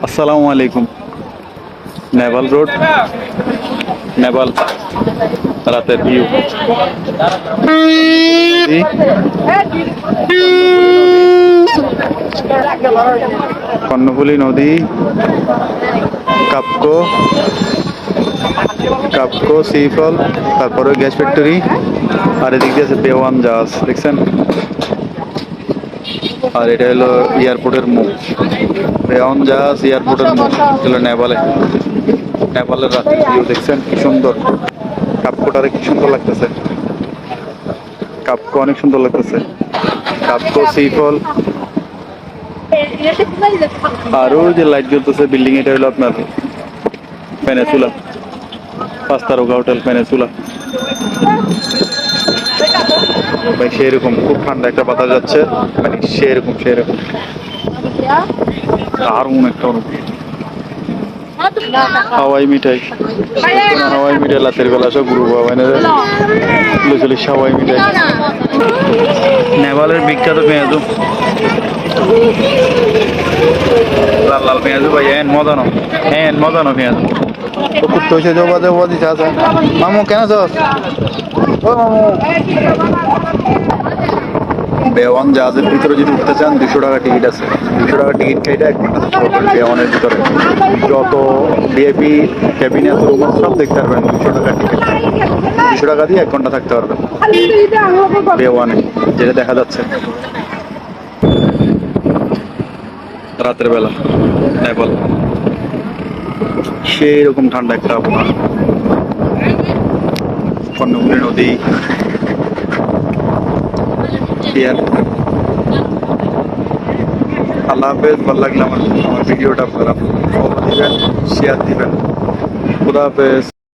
আসসালামু আলাইকুম। নেভাল রোড, নেভাল রাতের ভিউ। কর্ণফুলী নদী, কাপকো, কাপকো সি ফল, তারপরে গ্যাস ফ্যাক্টরি, আর এদিক দিয়ে আছে বেওয়ান জাহাজ, দেখছেন? আর এটা হলো এয়ারপোর্টের মুখ। বেওয়ান জাহাজ এয়ারপোর্টের মুখ হলো নেপালে। নেপালের রাতের ভিউ দেখছেন কি সুন্দর। কাপকোটারে কি সুন্দর লাগতেছে। কাপকো অনেক সুন্দর লাগতেছে। কাপকো সি ফল। আর ওই যে লাইট জ্বলতেছে বিল্ডিং, এটা হলো আপনার পেনিনসুলা, 5 তারকা হোটেল পেনিনসুলা। ভাই সেরকম খুব ঠান্ডা একটা বাতাস যাচ্ছে, মানে সেরকম সেরকম দারুণ একটা অনুভূতি। হাওয়াই মিঠাই, হাওয়াই মিঠাই রাতের বেলা সব গ্রুপ চল্লিশ হাওয়াই মিঠাই। নেপালের বিখ্যাত পেঁয়াজু, লাল লাল পেঁয়াজু ভাই, এন মজানো পেঁয়াজ। তো কুত্তো এসে জবা দিতে আছে। মামু কেন যাস? ও মামু, বেওয়ান জাহাজের ভিতরে যদি উঠতে চান 200 টাকা টিকিট আছে। 200 টাকা টিকিট কেটে 1 ঘন্টা থাকতে পারবেন বেওয়ানের ভিতরে। যত ভিআইপি ক্যাবিনে আছে রুম সব দেখতে পারবেন 200 টাকা টিকিট। 200 টাকা দিয়ে 1 ঘন্টা থাকতে পারবেন বেওয়ানে, যেটা দেখা যাচ্ছে রাতের বেলা নেপাল। সেই রকম ঠান্ডা একটা আবহাওয়া। কর্ণফুলী নদী, আল্লাহ হাফেজ। ভালো লাগলে আমার ভিডিওটা আপনারা ফলো দিবেন, শেয়ার দিবেন। খুদা হাফেজ।